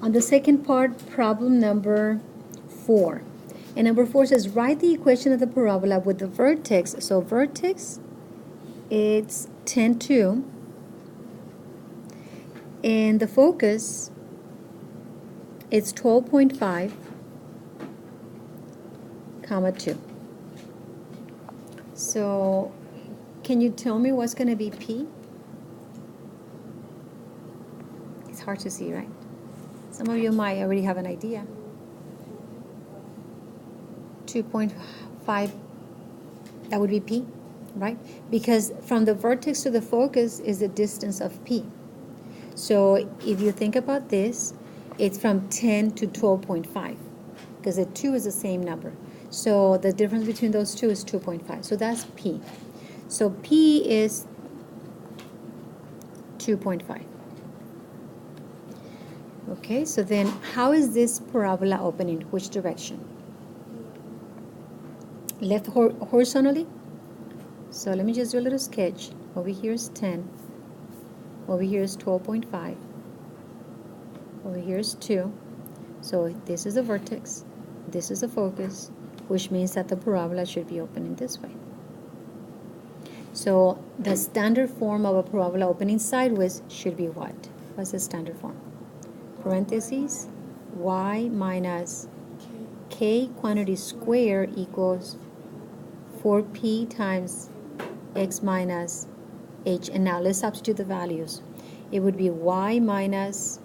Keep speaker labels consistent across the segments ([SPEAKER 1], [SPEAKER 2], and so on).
[SPEAKER 1] On the second part, problem number 4. And number 4 says, write the equation of the parabola with the vertex. So vertex, it's 10, 2. And the focus, it's 12.5, comma 2. So can you tell me what's going to be P? It's hard to see, right? Some of you might already have an idea. 2.5, that would be P, right? Because from the vertex to the focus is the distance of P. So if you think about this, it's from 10 to 12.5, because the 2 is the same number. So the difference between those two is 2.5. So that's P. So P is 2.5. Okay, so then how is this parabola opening? Which direction? Left horizontally? So let me just do a little sketch. Over here is 10. Over here is 12.5. Over here is 2. So this is the vertex. This is the focus, which means that the parabola should be opening this way. So the standard form of a parabola opening sideways should be what? What's the standard form? Parentheses, y minus k quantity square equals 4p times x minus h. And now let's substitute the values. It would be y minus,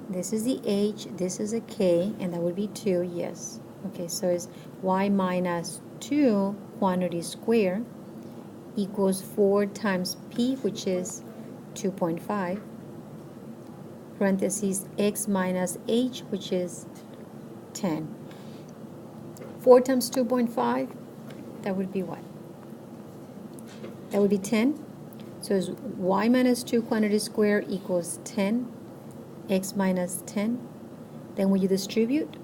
[SPEAKER 1] this is the h, this is a k, and that would be 2, yes. Okay, so it's y minus 2 quantity square equals 4 times p, which is 2.5, parentheses x minus h, which is 10. 4 times 2.5, that would be what? That would be 10. So it's y minus 2 quantity square equals 10, x minus 10. Then when you distribute,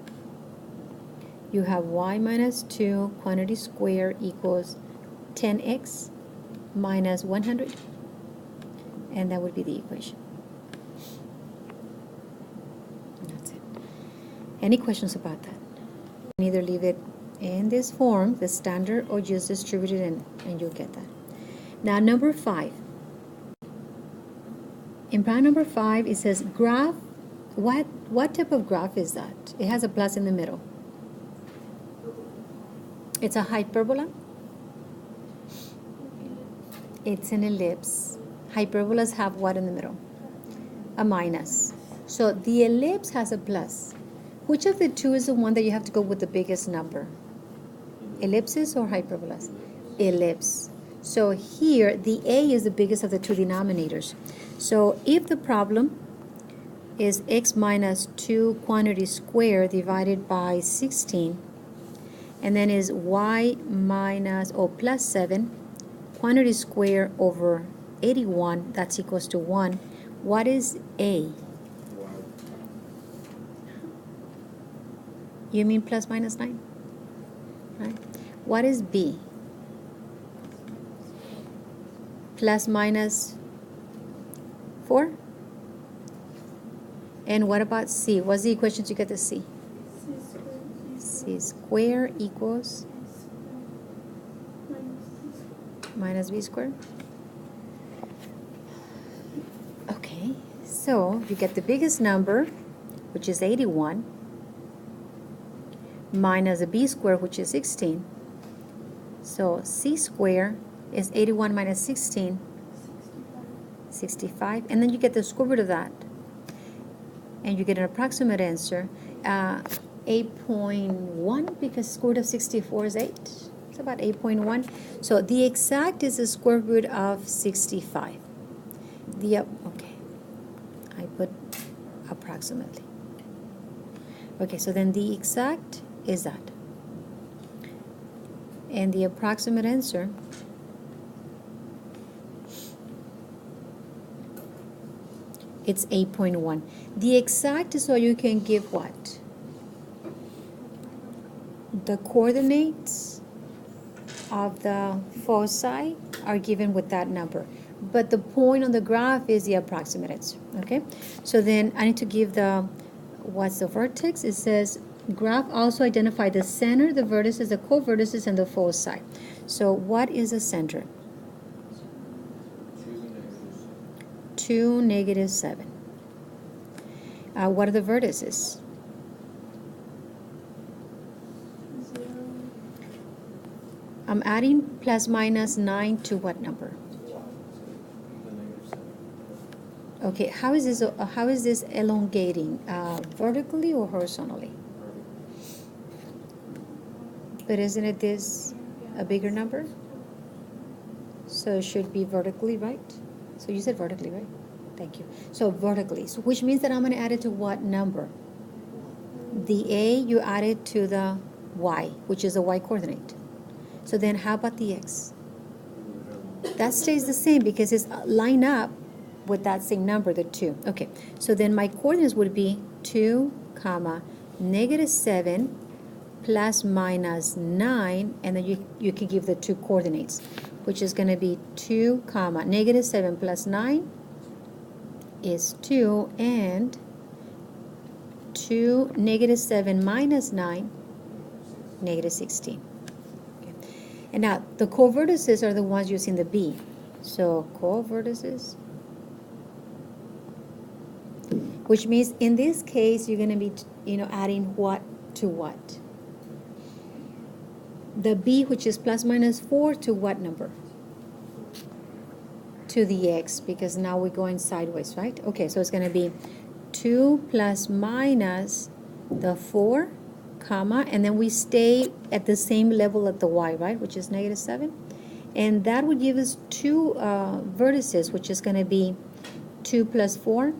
[SPEAKER 1] you have y minus 2 quantity square equals 10x minus 100. And that would be the equation. That's it. Any questions about that? You can either leave it in this form, the standard, or just distribute it and you'll get that. Now number 5. In problem number 5, it says graph. What type of graph is that? It has a plus in the middle. It's a hyperbola. It's an ellipse. Hyperbolas have what in the middle? A minus. So the ellipse has a plus. Which of the two is the one that you have to go with the biggest number? Ellipses or hyperbolas? Ellipse. So here, the a is the biggest of the two denominators. So if the problem is x minus 2 quantity square divided by 16, and then is y minus, or plus 7 quantity square over 81, that's equals to 1. What is a? You mean plus minus 9? Right? What is b? Plus minus 4? And what about c? What's the equation to get the c? C square equals minus b squared. Okay, so you get the biggest number, which is 81, minus a b squared, which is 16. So c squared is 81 minus 16, 65. And then you get the square root of that. And you get an approximate answer, 8.1, because square root of 64 is 8. It's about 8.1. So the exact is the square root of 65. Okay, I put approximately. Okay, so then the exact is that. And the approximate answer it's 8.1. The exact is so you can give what? The coordinates of the foci are given with that number. but the point on the graph is the approximate edge, okay? So then I need to give what's the vertex? It says graph also identify the center, the vertices, the co-vertices, and the foci. So what is the center? 2, -7. What are the vertices?
[SPEAKER 2] 0.
[SPEAKER 1] I'm adding plus minus 9 to what number? Okay, how is this elongating? Vertically or horizontally? But isn't it this a bigger number? So it should be vertically, right? So you said vertically, right? Thank you. So vertically, so which means that I'm going to add it to what number? The A, you add it to the Y, which is the Y coordinate. So then how about the X? That stays the same because it's lined up with that same number, the 2. Okay, so then my coordinates would be 2, comma, -7 plus minus 9, and then you can give the 2 coordinates, which is going to be 2, comma, -7 plus 9 is 2, and 2, -7 minus 9, -16. Okay. And now the co-vertices are the ones using the B. So co-vertices, which means in this case you're going to be, adding what to what? The B, which is plus minus 4, to what number? To the X, because now we're going sideways, right? Okay, so it's going to be 2 plus minus the 4, comma, and then we stay at the same level at the Y, right, which is -7. And that would give us 2 vertices, which is going to be 2 plus 4,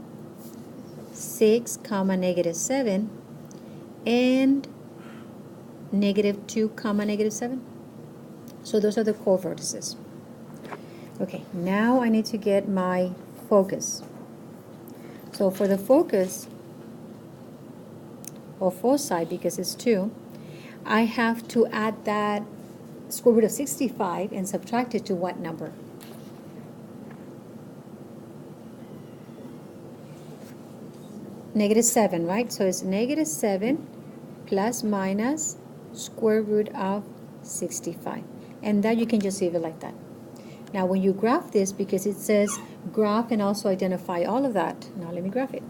[SPEAKER 1] 6, comma, -7, and -2, comma, -7. So those are the co-vertices. Okay, now I need to get my focus. So for the focus, or foci, because it's 2, I have to add that square root of 65 and subtract it to what number? -7, right? So it's -7 plus minus square root of 65. And that you can just leave it like that. Now when you graph this, because it says graph and also identify all of that. Now let me graph it.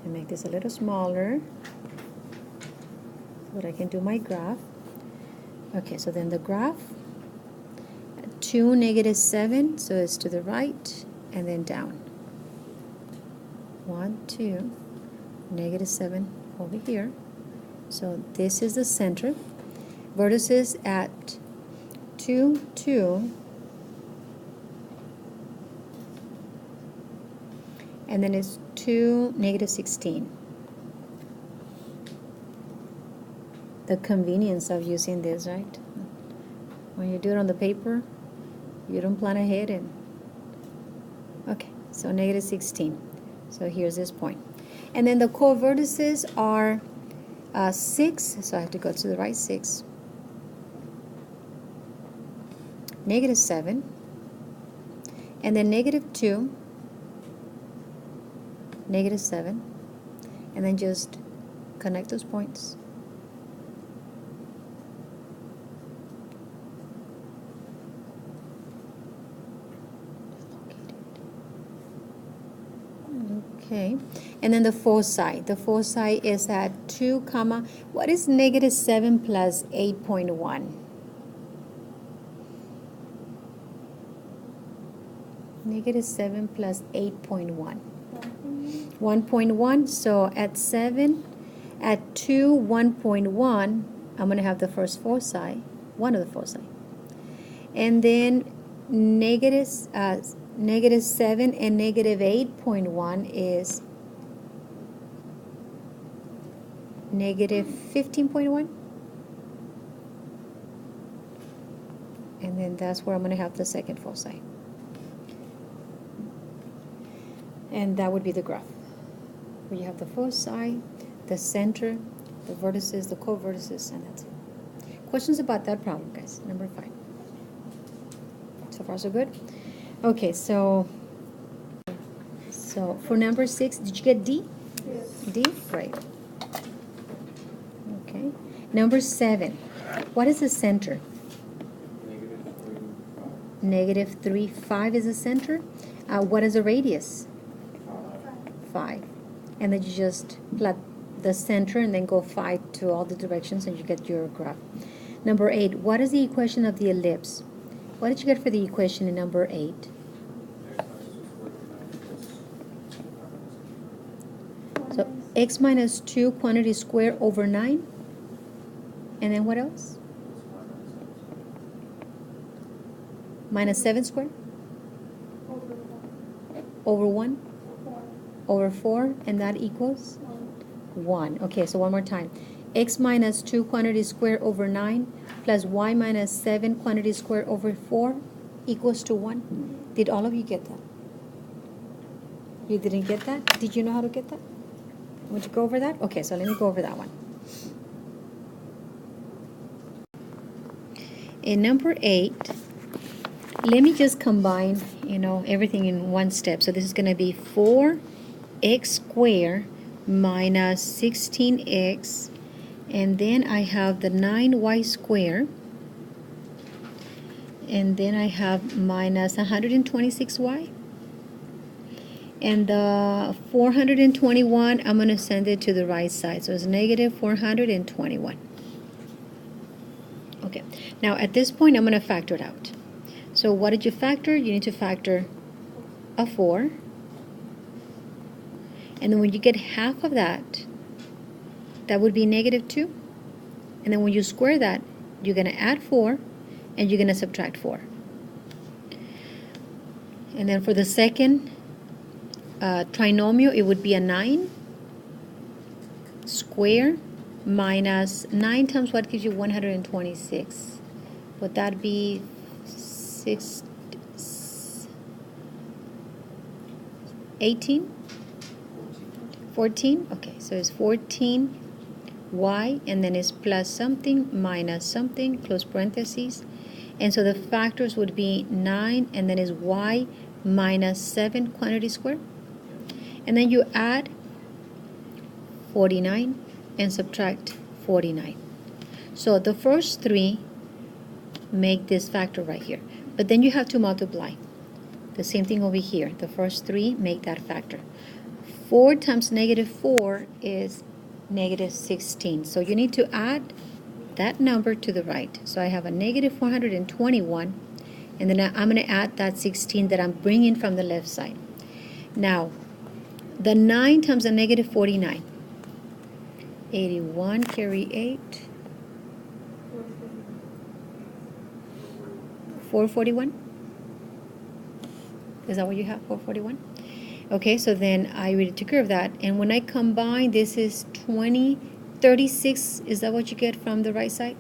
[SPEAKER 1] And make this a little smaller so that I can do my graph. Okay, so then the graph, 2, -7, so it's to the right and then down. 1, 2, -7 over here. So this is the center. Vertices at 2, 2, and then it's 2, -16. The convenience of using this, right? When you do it on the paper, you don't plan ahead. And okay, so -16. So here's this point. And then the co-vertices are 6, so I have to go to the right, 6, -7, and then -2, -7, and then just connect those points. Okay, and then the foci. The foci is at 2, comma, what is -7 plus 8.1? -7 plus 8.1. 1.1, so at 7, at 2, 1.1, I'm going to have the first foci, one of the foci. And then -7 and -8.1 is -15.1. And then that's where I'm going to have the second foci. And that would be the graph, where you have the foci, the center, the vertices, the co-vertices, and that's it. Questions about that problem, guys? Number 5. So far, so good. Okay, so for number 6, did you get D?
[SPEAKER 2] Yes.
[SPEAKER 1] D? Great. Okay. Number 7. What is the center?
[SPEAKER 3] -3,
[SPEAKER 1] -3, 5 is the center. What is the radius? 5. And then you just plot the center and then go 5 to all the directions and you get your graph. Number 8. What is the equation of the ellipse? What did you get for the equation in number 8? So x minus 2 quantity squared over 9. And then what else? Minus 7 squared? Over 1? Over 4, and that equals 1. Okay, so one more time. X minus 2 quantity squared over 9 plus y minus 7 quantity squared over 4 equals to 1. Did all of you get that? You didn't get that? Did you know how to get that? Would you go over that? Okay, so let me go over that one. In number 8, let me just combine, everything in one step. So this is going to be 4x squared minus 16x, and then I have the 9y squared, and then I have minus 126y, and the 421, I'm going to send it to the right side, so it's negative 421. Okay, now at this point I'm going to factor it out. So what did you factor? You need to factor a 4. And then when you get half of that, that would be negative 2. And then when you square that, you're going to add 4, and you're going to subtract 4. And then for the second trinomial, it would be a 9 square minus 9 times what gives you 126. Would that be 18? 14? Okay, so it's 14y, and then it's plus something minus something, close parentheses. And so the factors would be 9, and then is y minus 7 quantity squared. And then you add 49 and subtract 49. So the first 3 make this factor right here. But then you have to multiply. The same thing over here. The first 3 make that factor. 4 times negative 4 is negative 16. So you need to add that number to the right. So I have a negative 421, and then I'm going to add that 16 that I'm bringing from the left side. Now, the 9 times a negative 49. 81 carry 8. 441? Is that what you have, 441? Okay, so then I ready to curve that. And when I combine, this is 20, 36. Is that what you get from the right side?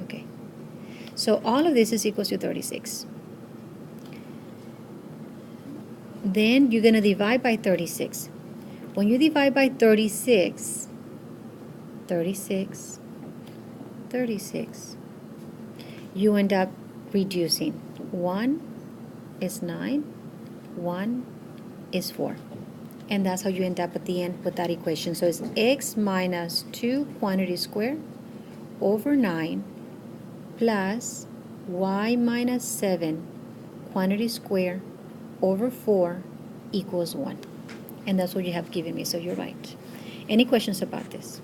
[SPEAKER 1] Okay. So all of this is equal to 36. Then you're going to divide by 36. When you divide by 36, 36, 36, you end up reducing. 1 is 9, 1 is 4. And that's how you end up at the end with that equation. So it's x minus 2 quantity squared over 9 plus y minus 7 quantity squared over 4 equals 1. And that's what you have given me, so you're right. Any questions about this?